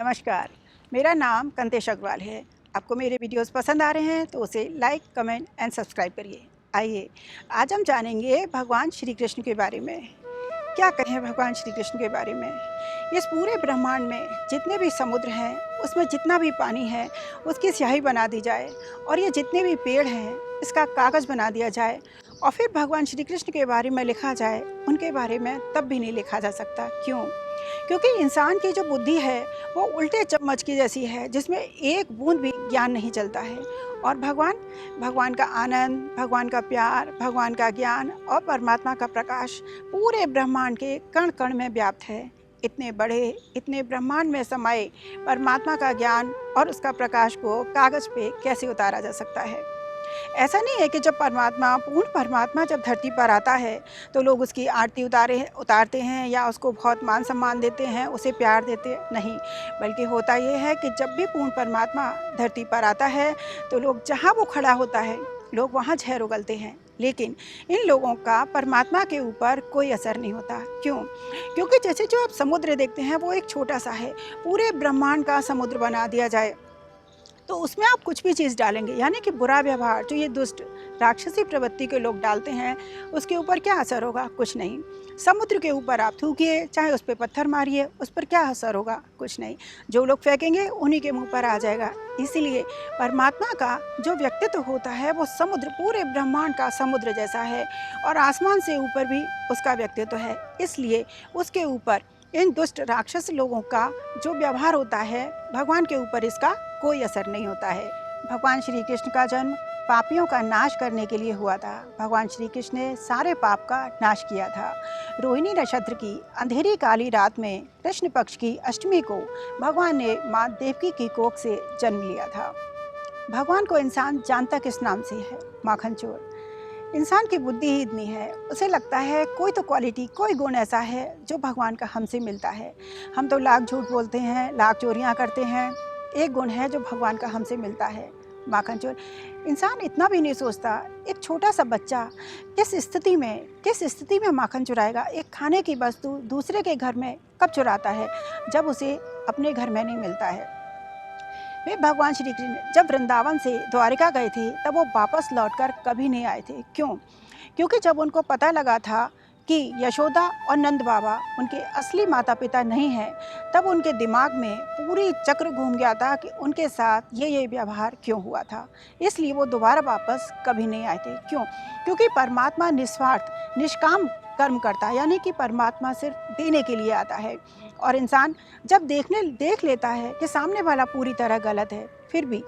नमस्कार, मेरा नाम कंतेश अग्रवाल है। आपको मेरे वीडियोस पसंद आ रहे हैं तो उसे लाइक, कमेंट एंड सब्सक्राइब करिए। आइए, आज हम जानेंगे भगवान श्री कृष्ण के बारे में। क्या कहें भगवान श्री कृष्ण के बारे में। इस पूरे ब्रह्मांड में जितने भी समुद्र हैं, उसमें जितना भी पानी है, उसकी स्याही बना दी जाए और ये जितने भी पेड़ हैं, इसका कागज़ बना दिया जाए और फिर भगवान श्री कृष्ण के बारे में लिखा जाए, उनके बारे में तब भी नहीं लिखा जा सकता। क्यों? क्योंकि इंसान की जो बुद्धि है वो उल्टे चम्मच की जैसी है, जिसमें एक बूंद भी ज्ञान नहीं चलता है। और भगवान का आनंद, भगवान का प्यार, भगवान का ज्ञान और परमात्मा का प्रकाश पूरे ब्रह्मांड के कण कण में व्याप्त है। इतने बड़े, इतने ब्रह्मांड में समाये परमात्मा का ज्ञान और उसका प्रकाश को कागज़ पे कैसे उतारा जा सकता है। ऐसा नहीं है कि जब पूर्ण परमात्मा जब धरती पर आता है तो लोग उसकी आरती उतारते हैं या उसको बहुत मान सम्मान देते हैं, उसे प्यार देते नहीं, बल्कि होता ये है कि जब भी पूर्ण परमात्मा धरती पर आता है तो लोग जहाँ वो खड़ा होता है, लोग वहाँ झेर उगलते हैं। लेकिन इन लोगों का परमात्मा के ऊपर कोई असर नहीं होता। क्यों? क्योंकि जैसे जो आप समुद्र देखते हैं वो एक छोटा सा है, पूरे ब्रह्मांड का समुद्र बना दिया जाए तो उसमें आप कुछ भी चीज़ डालेंगे, यानी कि बुरा व्यवहार जो ये दुष्ट राक्षसी प्रवृत्ति के लोग डालते हैं, उसके ऊपर क्या असर होगा? कुछ नहीं। समुद्र के ऊपर आप थूकिए, चाहे उस पर पत्थर मारिए, उस पर क्या असर होगा? कुछ नहीं। जो लोग फेंकेंगे उन्हीं के मुंह पर आ जाएगा। इसीलिए परमात्मा का जो व्यक्तित्व होता है वो समुद्र, पूरे ब्रह्मांड का समुद्र जैसा है और आसमान से ऊपर भी उसका व्यक्तित्व है। इसलिए उसके ऊपर इन दुष्ट राक्षस लोगों का जो व्यवहार होता है, भगवान के ऊपर इसका कोई असर नहीं होता है। भगवान श्री कृष्ण का जन्म पापियों का नाश करने के लिए हुआ था। भगवान श्री कृष्ण ने सारे पाप का नाश किया था। रोहिणी नक्षत्र की अंधेरी काली रात में कृष्ण पक्ष की अष्टमी को भगवान ने माँ देवकी की कोख से जन्म लिया था। भगवान को इंसान जानता किस नाम से है? माखन चोर। इंसान की बुद्धि ही इतनी है, उसे लगता है कोई तो क्वालिटी, कोई गुण ऐसा है जो भगवान का हमसे मिलता है। हम तो लाख झूठ बोलते हैं, लाख चोरियां करते हैं, एक गुण है जो भगवान का हमसे मिलता है, माखन चोर। इंसान इतना भी नहीं सोचता, एक छोटा सा बच्चा किस स्थिति में माखन चुराएगा? एक खाने की वस्तु दूसरे के घर में कब चुराता है? जब उसे अपने घर में नहीं मिलता है। वे भगवान श्री कृष्ण जब वृंदावन से द्वारिका गए थे तब वो वापस लौटकर कभी नहीं आए थे। क्यों? क्योंकि जब उनको पता लगा था कि यशोदा और नंद बाबा उनके असली माता पिता नहीं हैं, तब उनके दिमाग में पूरी चक्र घूम गया था कि उनके साथ ये व्यवहार क्यों हुआ था। इसलिए वो दोबारा वापस कभी नहीं आए थे। क्यों? क्योंकि परमात्मा निस्वार्थ, निष्काम कर्म करता है, यानी कि परमात्मा सिर्फ देने के लिए आता है। और इंसान जब देख लेता है कि सामने वाला पूरी तरह गलत है, फिर भी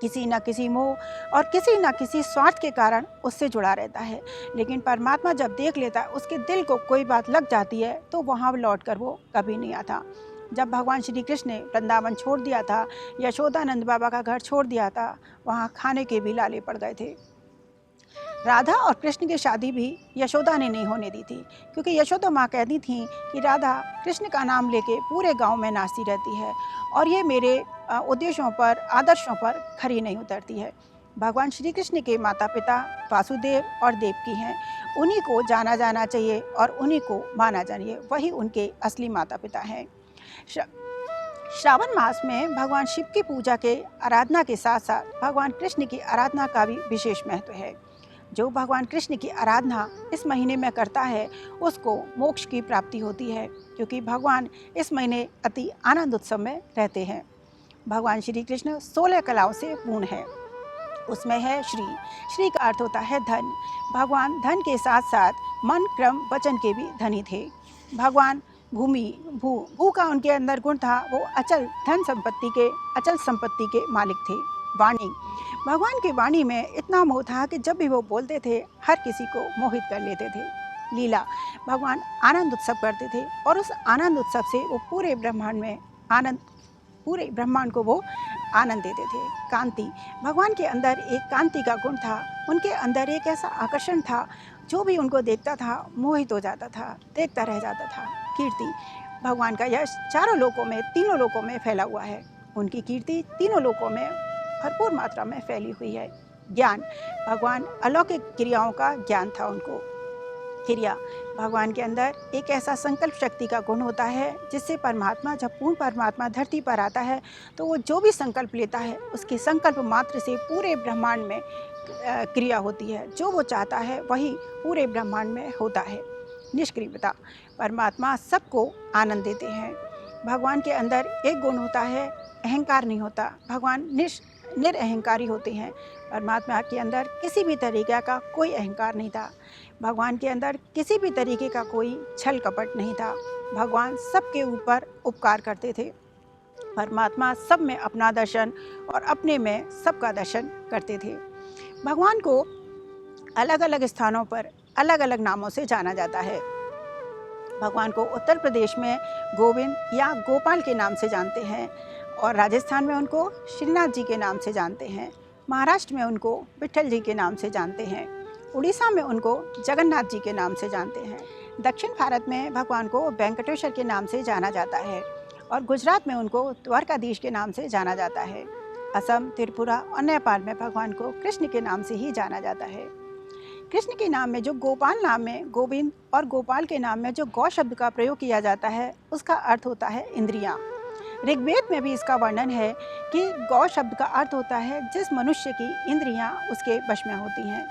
किसी न किसी मोह और किसी न किसी स्वार्थ के कारण उससे जुड़ा रहता है। लेकिन परमात्मा जब देख लेता है, उसके दिल को कोई बात लग जाती है, तो वहाँ लौट कर वो कभी नहीं आता। जब भगवान श्री कृष्ण ने वृंदावन छोड़ दिया था, यशोदा नंद बाबा का घर छोड़ दिया था, वहाँ खाने के भी लाले पड़ गए थे। राधा और कृष्ण की शादी भी यशोदा ने नहीं होने दी थी, क्योंकि यशोदा माँ कहती थी कि राधा कृष्ण का नाम लेके पूरे गांव में नाचती रहती है और ये मेरे उद्देश्यों पर, आदर्शों पर खरी नहीं उतरती है। भगवान श्री कृष्ण के माता पिता वासुदेव और देवकी हैं, उन्हीं को जाना जाना चाहिए और उन्हीं को माना जाइए, वही उनके असली माता पिता हैं। श्रावण मास में भगवान शिव की पूजा के आराधना के साथ साथ भगवान कृष्ण की आराधना का भी विशेष महत्व है। जो भगवान कृष्ण की आराधना इस महीने में करता है उसको मोक्ष की प्राप्ति होती है, क्योंकि भगवान इस महीने अति आनंद उत्सव में रहते हैं। भगवान श्री कृष्ण 16 कलाओं से पूर्ण है। उसमें है श्री का अर्थ होता है धन। भगवान धन के साथ साथ मन, क्रम, वचन के भी धनी थे। भगवान भू का उनके अंदर गुण था, वो अचल संपत्ति के मालिक थे। वाणी, भगवान की वाणी में इतना मोह था कि जब भी वो बोलते थे हर किसी को मोहित कर लेते थे। लीला, भगवान आनंद उत्सव करते थे और उस आनंद उत्सव से वो पूरे ब्रह्मांड को वो आनंद देते थे। कांति, भगवान के अंदर एक कांति का गुण था, उनके अंदर एक ऐसा आकर्षण था, जो भी उनको देखता था मोहित हो जाता था, देखता रह जाता था। कीर्ति, भगवान का यश चारों लोकों में, तीनों लोकों में फैला हुआ है। उनकी कीर्ति तीनों लोकों में भरपूर मात्रा में फैली हुई है। ज्ञान, भगवान अलौकिक क्रियाओं का ज्ञान था उनको। क्रिया। भगवान के अंदर एक ऐसा संकल्प शक्ति का गुण होता है जिससे परमात्मा, जब पूर्ण परमात्मा धरती पर आता है तो वो जो भी संकल्प लेता है उसके संकल्प मात्र से पूरे ब्रह्मांड में क्रिया होती है। जो वो चाहता है वही पूरे ब्रह्मांड में होता है। निष्क्रियता, परमात्मा सबको आनंद देते हैं। भगवान के अंदर एक गुण होता है, अहंकार नहीं होता। भगवान निरअहंकारी होते हैं। परमात्मा के अंदर किसी भी तरीके का कोई अहंकार नहीं था। भगवान के अंदर किसी भी तरीके का कोई छल कपट नहीं था। भगवान सबके ऊपर उपकार करते थे। परमात्मा सब में अपना दर्शन और अपने में सबका दर्शन करते थे। भगवान को अलग अलग स्थानों पर अलग अलग नामों से जाना जाता है। भगवान को उत्तर प्रदेश में गोविंद या गोपाल के नाम से जानते हैं और राजस्थान में उनको श्रीनाथ जी के नाम से जानते हैं। महाराष्ट्र में उनको विट्ठल जी के नाम से जानते हैं। उड़ीसा में उनको जगन्नाथ जी के नाम से जानते हैं। दक्षिण भारत में भगवान को वेंकटेश्वर के नाम से जाना जाता है और गुजरात में उनको द्वारकाधीश के नाम से जाना जाता है। असम, त्रिपुरा और नेपाल में भगवान को कृष्ण के नाम से ही जाना जाता है। कृष्ण के नाम में जो गोपाल नाम में गोविंद और गोपाल के नाम में जो गौ शब्द का प्रयोग किया जाता है उसका अर्थ होता है इंद्रियां। ऋग्वेद में भी इसका वर्णन है कि गौ शब्द का अर्थ होता है जिस मनुष्य की इंद्रियां उसके वश में होती हैं।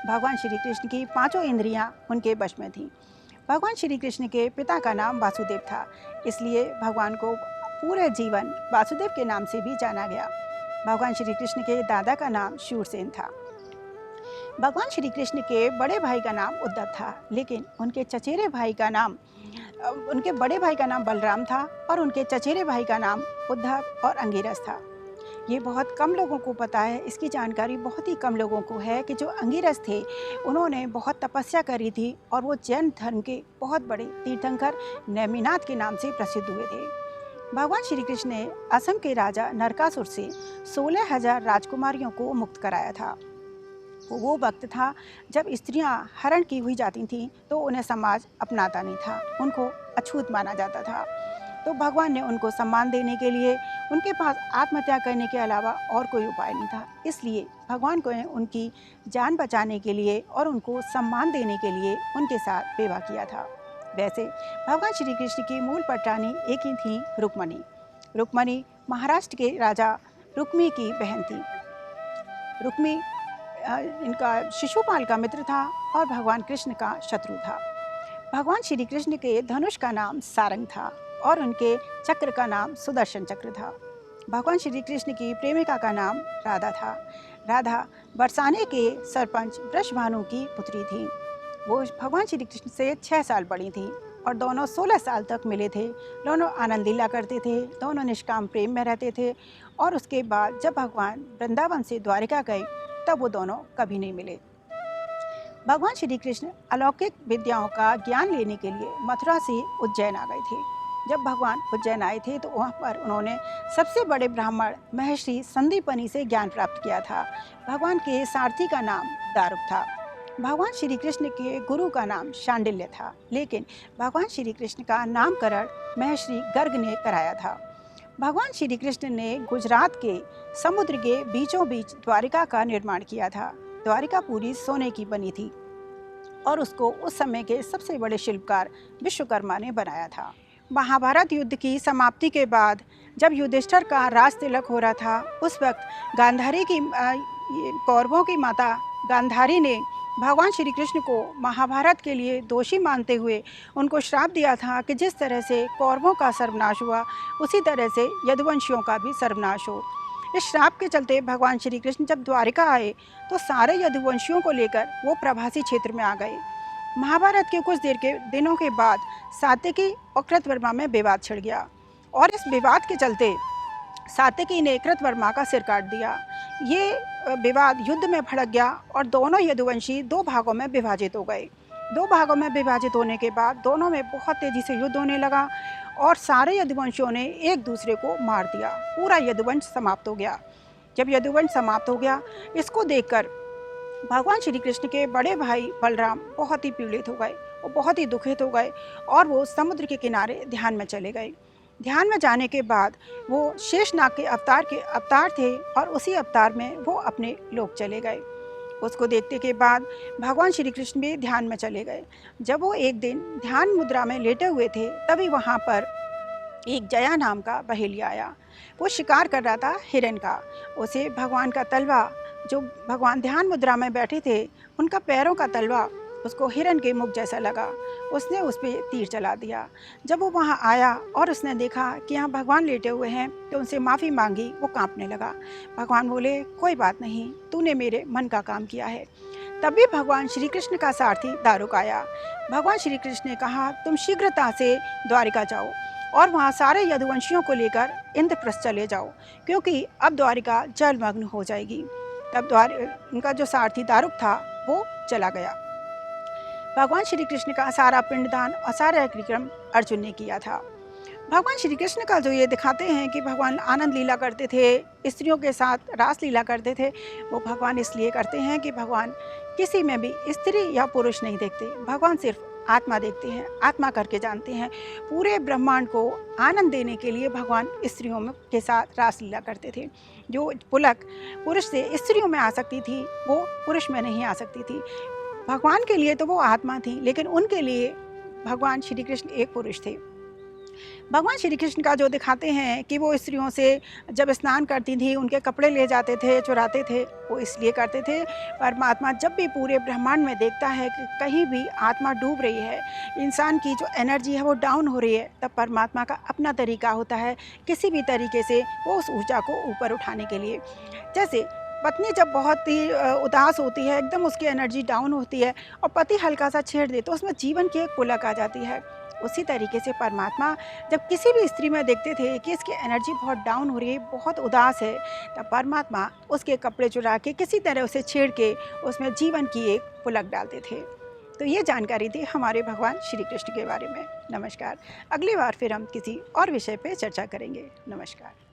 भगवान श्री कृष्ण की पांचों इंद्रियां उनके वश में थीं। भगवान श्री कृष्ण के पिता का नाम वासुदेव था, इसलिए भगवान को पूरे जीवन वासुदेव के नाम से भी जाना गया। भगवान श्री कृष्ण के दादा का नाम शूरसेन था। भगवान श्री कृष्ण के बड़े भाई का नाम उद्धव था, लेकिन उनके चचेरे भाई का नाम उनके बड़े भाई का नाम बलराम था और उनके चचेरे भाई का नाम उद्धव और अंगिरस था। ये बहुत कम लोगों को पता है, इसकी जानकारी बहुत ही कम लोगों को है कि जो अंगिरस थे उन्होंने बहुत तपस्या करी थी और वो जैन धर्म के बहुत बड़े तीर्थंकर नेमिनाथ के नाम से प्रसिद्ध हुए थे। भगवान श्री कृष्ण ने असम के राजा नरकासुर से 16,000 राजकुमारियों को मुक्त कराया था। वो वक्त था जब स्त्रियां हरण की हुई जाती थीं तो उन्हें समाज अपनाता नहीं था, उनको अछूत माना जाता था। तो भगवान ने उनको सम्मान देने के लिए उनके पास आत्महत्या करने के अलावा और कोई उपाय नहीं था, इसलिए भगवान को उनकी जान बचाने के लिए और उनको सम्मान देने के लिए उनके साथ विवाह किया था। वैसे भगवान श्री कृष्ण की मूल पटरानी एक ही थी, रुक्मणी। रुक्मणी महाराष्ट्र के राजा रुक्मी की बहन थी। रुक्मी इनका शिशुपाल का मित्र था और भगवान कृष्ण का शत्रु था। भगवान श्री कृष्ण के धनुष का नाम सारंग था और उनके चक्र का नाम सुदर्शन चक्र था। भगवान श्री कृष्ण की प्रेमिका का नाम राधा था। राधा बरसाने के सरपंच वृषभानु की पुत्री थी। वो भगवान श्री कृष्ण से 6 साल बड़ी थी और दोनों 16 साल तक मिले थे। दोनों आनंद लीला करते थे, दोनों निष्काम प्रेम में रहते थे और उसके बाद जब भगवान वृंदावन से द्वारिका गए तब वो दोनों कभी नहीं मिले। भगवान श्री कृष्ण अलौकिक विद्याओं का ज्ञान लेने के लिए मथुरा से उज्जैन आ गए थे। जब भगवान उज्जैन आए थे तो वहाँ पर उन्होंने सबसे बड़े ब्राह्मण महर्षि संदीपनी से ज्ञान प्राप्त किया था। भगवान के सारथी का नाम दारुक था। भगवान श्री कृष्ण के गुरु का नाम शांडिल्य था, लेकिन भगवान श्री कृष्ण का नामकरण महर्षि गर्ग ने कराया था। भगवान श्री कृष्ण ने गुजरात के समुद्र के बीचों बीच द्वारिका का निर्माण किया था। द्वारिका पूरी सोने की बनी थी और उसको उस समय के सबसे बड़े शिल्पकार विश्वकर्मा ने बनाया था। महाभारत युद्ध की समाप्ति के बाद जब युधिष्ठिर का राज तिलक हो रहा था, उस वक्त गांधारी की कौरवों की माता गांधारी ने भगवान श्री कृष्ण को महाभारत के लिए दोषी मानते हुए उनको श्राप दिया था कि जिस तरह से कौरवों का सर्वनाश हुआ उसी तरह से यदुवंशियों का भी सर्वनाश हो। इस श्राप के चलते भगवान श्री कृष्ण जब द्वारिका आए तो सारे यदुवंशियों को लेकर वो प्रभासी क्षेत्र में आ गए। महाभारत के कुछ देर के दिनों के बाद सात्यकी और कृतवर्मा में विवाद छिड़ गया और इस विवाद के चलते सात्यकी ने कृतवर्मा का सिर काट दिया। ये विवाद युद्ध में भड़क गया और दोनों यदुवंशी 2 भागों में विभाजित हो गए। 2 भागों में विभाजित होने के बाद दोनों में बहुत तेज़ी से युद्ध होने लगा और सारे यदुवंशियों ने एक दूसरे को मार दिया। पूरा यदुवंश समाप्त हो गया। जब यदुवंश समाप्त हो गया, इसको देखकर भगवान श्री कृष्ण के बड़े भाई बलराम बहुत ही पीड़ित हो गए, वो बहुत ही दुखित हो गए और वो समुद्र के किनारे ध्यान में चले गए। ध्यान में जाने के बाद वो शेषनाग के अवतार थे और उसी अवतार में वो अपने लोक चले गए। उसको देखने के बाद भगवान श्री कृष्ण भी ध्यान में चले गए। जब वो एक दिन ध्यान मुद्रा में लेटे हुए थे, तभी वहाँ पर एक जया नाम का बहेलिया आया। वो शिकार कर रहा था हिरन का। उसे भगवान का तलवा, जो भगवान ध्यान मुद्रा में बैठे थे, उनका पैरों का तलवा उसको हिरन के मुख जैसा लगा। उसने उस पर तीर चला दिया। जब वो वहाँ आया और उसने देखा कि यहाँ भगवान लेटे हुए हैं, तो उनसे माफ़ी मांगी। वो कांपने लगा। भगवान बोले, कोई बात नहीं, तूने मेरे मन का काम किया है। तभी भगवान श्री कृष्ण का सारथी दारुक आया। भगवान श्री कृष्ण ने कहा, तुम शीघ्रता से द्वारिका जाओ और वहाँ सारे यदुवंशियों को लेकर इंद्रप्रस्थ चले जाओ, क्योंकि अब द्वारिका जलमग्न हो जाएगी। तब उनका जो सारथी दारुक था वो चला गया। भगवान श्री कृष्ण का सारा पिंडदान और सारा क्रियाक्रम अर्जुन ने किया था। भगवान श्री कृष्ण का जो ये दिखाते हैं कि भगवान आनंद लीला करते थे, स्त्रियों के साथ रास लीला करते थे, वो भगवान इसलिए करते हैं कि भगवान किसी में भी स्त्री या पुरुष नहीं देखते। भगवान सिर्फ आत्मा देखते हैं, आत्मा करके जानते हैं। पूरे ब्रह्मांड को आनंद देने के लिए भगवान स्त्रियों के साथ रास लीला करते थे। जो पुलक पुरुष से स्त्रियों में आ सकती थी, वो पुरुष में नहीं आ सकती थी। भगवान के लिए तो वो आत्मा थी, लेकिन उनके लिए भगवान श्री कृष्ण एक पुरुष थे। भगवान श्री कृष्ण का जो दिखाते हैं कि वो स्त्रियों से जब स्नान करती थी, उनके कपड़े ले जाते थे, चुराते थे, वो इसलिए करते थे। परमात्मा जब भी पूरे ब्रह्मांड में देखता है कि कहीं भी आत्मा डूब रही है, इंसान की जो एनर्जी है वो डाउन हो रही है, तब परमात्मा का अपना तरीका होता है किसी भी तरीके से वो उस ऊर्जा को ऊपर उठाने के लिए। जैसे पत्नी जब बहुत ही उदास होती है, एकदम उसकी एनर्जी डाउन होती है और पति हल्का सा छेड़ दे तो उसमें जीवन की एक पुलक आ जाती है। उसी तरीके से परमात्मा जब किसी भी स्त्री में देखते थे कि इसकी एनर्जी बहुत डाउन हो रही है, बहुत उदास है, तब परमात्मा उसके कपड़े चुरा के किसी तरह उसे छेड़ के उसमें जीवन की एक पुलक डालते थे। तो ये जानकारी थी हमारे भगवान श्री कृष्ण के बारे में। नमस्कार। अगली बार फिर हम किसी और विषय पे चर्चा करेंगे। नमस्कार।